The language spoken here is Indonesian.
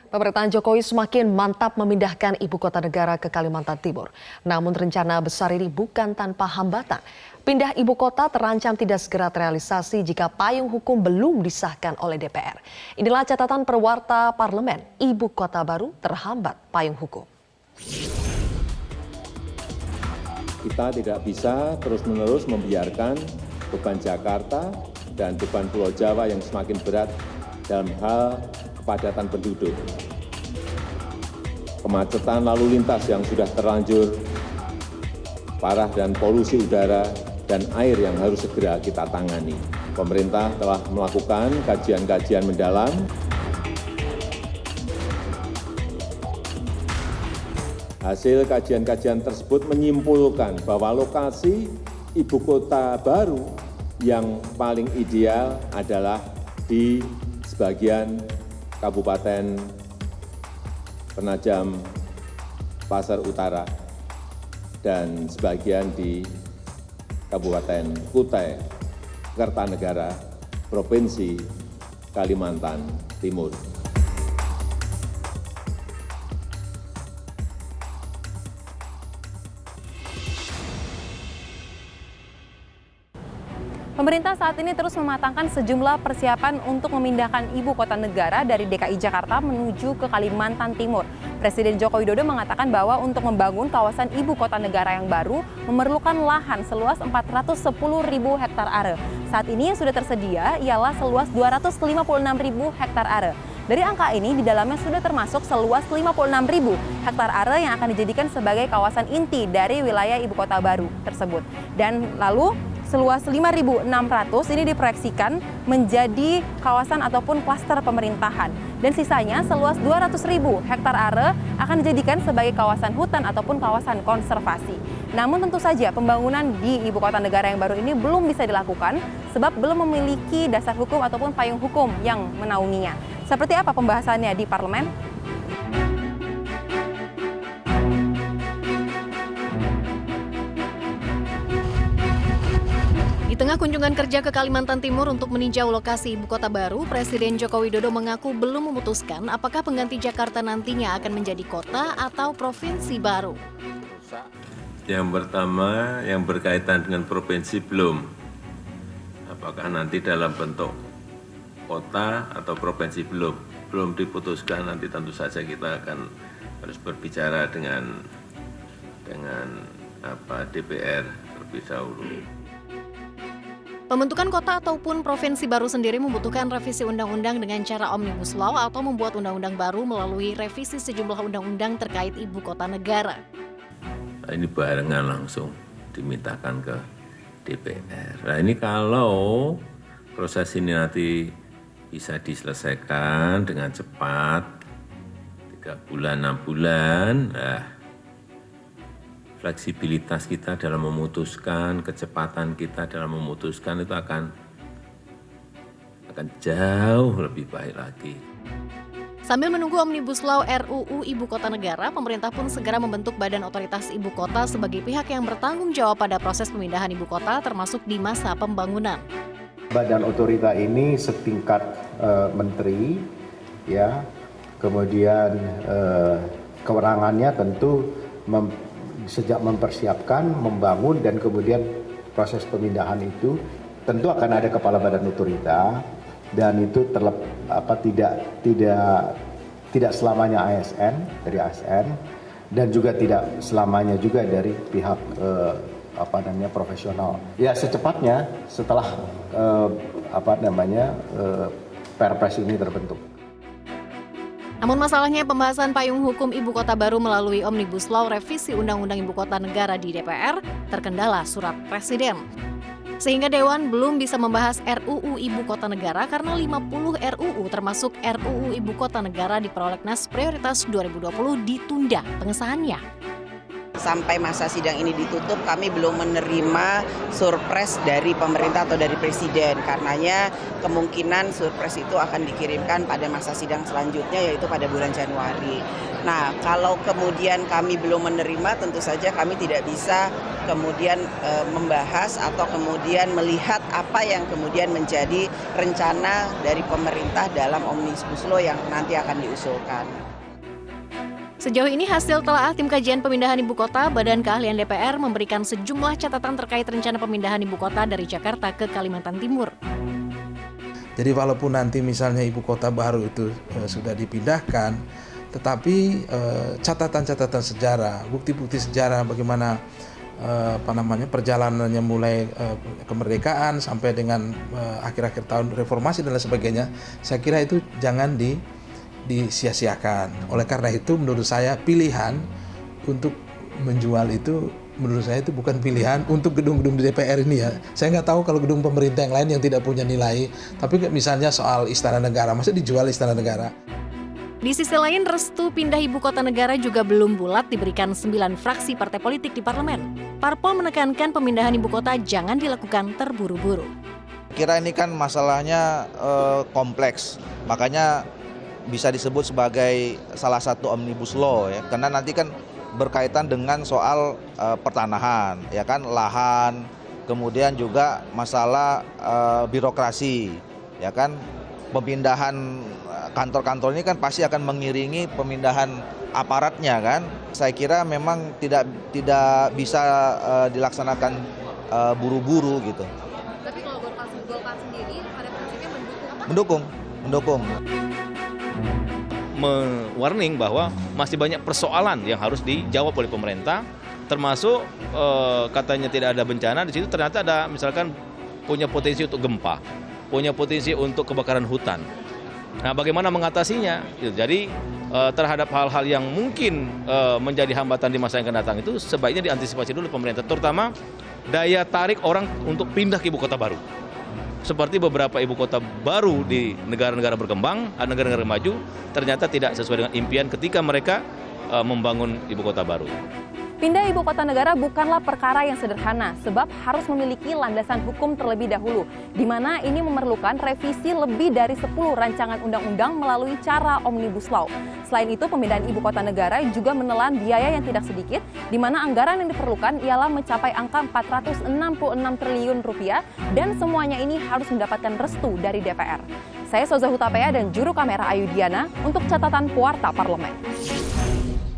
Pemerintahan Jokowi semakin mantap memindahkan ibu kota negara ke Kalimantan Timur. Namun rencana besar ini bukan tanpa hambatan. Pindah ibu kota terancam tidak segera terrealisasi jika payung hukum belum disahkan oleh DPR. Inilah catatan perwarta parlemen, ibu kota baru terhambat payung hukum. Kita tidak bisa terus-menerus membiarkan beban Jakarta dan beban Pulau Jawa yang semakin berat dalam hal kepadatan penduduk, kemacetan lalu lintas yang sudah terlanjur parah, dan polusi udara dan air yang harus segera kita tangani. Pemerintah telah melakukan kajian-kajian mendalam. Hasil kajian-kajian tersebut menyimpulkan bahwa lokasi ibu kota baru yang paling ideal adalah di sebagian Kabupaten Penajam Pasar Utara dan sebagian di Kabupaten Kutai Kertanegara, Provinsi Kalimantan Timur. Pemerintah saat ini terus mematangkan sejumlah persiapan untuk memindahkan ibu kota negara dari DKI Jakarta menuju ke Kalimantan Timur. Presiden Joko Widodo mengatakan bahwa untuk membangun kawasan ibu kota negara yang baru memerlukan lahan seluas 410.000 hektar are. Saat ini yang sudah tersedia ialah seluas 256.000 hektar are. Dari angka ini, di dalamnya sudah termasuk seluas 56.000 hektar are yang akan dijadikan sebagai kawasan inti dari wilayah ibu kota baru tersebut. Dan lalu seluas 5.600 ini diproyeksikan menjadi kawasan ataupun klaster pemerintahan. Dan sisanya seluas 200.000 hektar are akan dijadikan sebagai kawasan hutan ataupun kawasan konservasi. Namun tentu saja pembangunan di ibu kota negara yang baru ini belum bisa dilakukan sebab belum memiliki dasar hukum ataupun payung hukum yang menaunginya. Seperti apa pembahasannya di parlemen? Di tengah kunjungan kerja ke Kalimantan Timur untuk meninjau lokasi ibu kota baru, Presiden Joko Widodo mengaku belum memutuskan apakah pengganti Jakarta nantinya akan menjadi kota atau provinsi baru. Yang pertama, yang berkaitan dengan provinsi belum. Apakah nanti dalam bentuk kota atau provinsi belum diputuskan. Nanti tentu saja kita akan harus berbicara dengan DPR terlebih dahulu. Pembentukan kota ataupun provinsi baru sendiri membutuhkan revisi undang-undang dengan cara Omnibus Law atau membuat undang-undang baru melalui revisi sejumlah undang-undang terkait ibu kota negara. Nah, ini barengan langsung dimintakan ke DPR. Nah, ini kalau proses ini nanti bisa diselesaikan dengan cepat, 3 bulan, 6 bulan, fleksibilitas kita dalam memutuskan, kecepatan kita dalam memutuskan itu akan jauh lebih baik lagi. Sambil menunggu Omnibus Law RUU Ibu Kota Negara, pemerintah pun segera membentuk Badan Otoritas Ibu Kota sebagai pihak yang bertanggung jawab pada proses pemindahan ibu kota termasuk di masa pembangunan. Badan otorita ini setingkat menteri, ya, kemudian kewenangannya tentu sejak mempersiapkan, membangun, dan kemudian proses pemindahan itu tentu akan ada kepala badan otorita, dan itu tidak selamanya dari ASN, dan juga tidak selamanya juga dari pihak profesional. Ya, secepatnya setelah Perpres ini terbentuk. Namun masalahnya pembahasan payung hukum ibu kota baru melalui Omnibus Law revisi Undang-Undang Ibu Kota Negara di DPR terkendala surat Presiden. Sehingga Dewan belum bisa membahas RUU Ibu Kota Negara karena 50 RUU termasuk RUU Ibu Kota Negara di Prolegnas Prioritas 2020 ditunda pengesahannya. Sampai masa sidang ini ditutup, kami belum menerima surpres dari pemerintah atau dari presiden. Karenanya kemungkinan surpres itu akan dikirimkan pada masa sidang selanjutnya, yaitu pada bulan Januari. Nah, kalau kemudian kami belum menerima, tentu saja kami tidak bisa kemudian membahas atau kemudian melihat apa yang kemudian menjadi rencana dari pemerintah dalam Omnibus Law yang nanti akan diusulkan. Sejauh ini hasil telaah tim kajian pemindahan ibu kota, Badan Keahlian DPR memberikan sejumlah catatan terkait rencana pemindahan ibu kota dari Jakarta ke Kalimantan Timur. Jadi walaupun nanti misalnya ibu kota baru itu sudah dipindahkan, tetapi catatan-catatan sejarah, bukti-bukti sejarah bagaimana perjalanannya mulai kemerdekaan sampai dengan akhir-akhir tahun reformasi dan lain sebagainya, saya kira itu jangan disia-siakan. Oleh karena itu menurut saya pilihan untuk menjual itu menurut saya itu bukan pilihan untuk gedung-gedung di DPR ini ya. Saya nggak tahu kalau gedung pemerintah yang lain yang tidak punya nilai, tapi misalnya soal Istana Negara, masa dijual Istana Negara? Di sisi lain, restu pindah ibu kota negara juga belum bulat diberikan 9 fraksi partai politik di parlemen. Parpol menekankan pemindahan ibu kota jangan dilakukan terburu-buru. Kira ini kan masalahnya kompleks, makanya bisa disebut sebagai salah satu Omnibus Law ya, karena nanti kan berkaitan dengan soal pertanahan, ya kan, lahan, kemudian juga masalah birokrasi, ya kan, pemindahan kantor-kantor ini kan pasti akan mengiringi pemindahan aparatnya kan. Saya kira memang tidak bisa dilaksanakan buru-buru gitu. Tapi kalau Golkar sendiri pada prinsipnya mendukung. Me-warning bahwa masih banyak persoalan yang harus dijawab oleh pemerintah, termasuk katanya tidak ada bencana, di situ ternyata ada misalkan punya potensi untuk gempa, punya potensi untuk kebakaran hutan. Nah, bagaimana mengatasinya? Jadi terhadap hal-hal yang mungkin menjadi hambatan di masa yang akan datang itu sebaiknya diantisipasi dulu pemerintah, terutama daya tarik orang untuk pindah ke ibu kota baru. Seperti beberapa ibu kota baru di negara-negara berkembang, negara-negara maju, ternyata tidak sesuai dengan impian ketika mereka membangun ibu kota baru. Pindah ibu kota negara bukanlah perkara yang sederhana, sebab harus memiliki landasan hukum terlebih dahulu, di mana ini memerlukan revisi lebih dari 10 rancangan undang-undang melalui cara Omnibus Law. Selain itu, pemindahan ibu kota negara juga menelan biaya yang tidak sedikit, di mana anggaran yang diperlukan ialah mencapai angka 466 triliun rupiah, dan semuanya ini harus mendapatkan restu dari DPR. Saya Soza Hutapea dan juru kamera Ayu Diana untuk catatan Puarta Parlemen.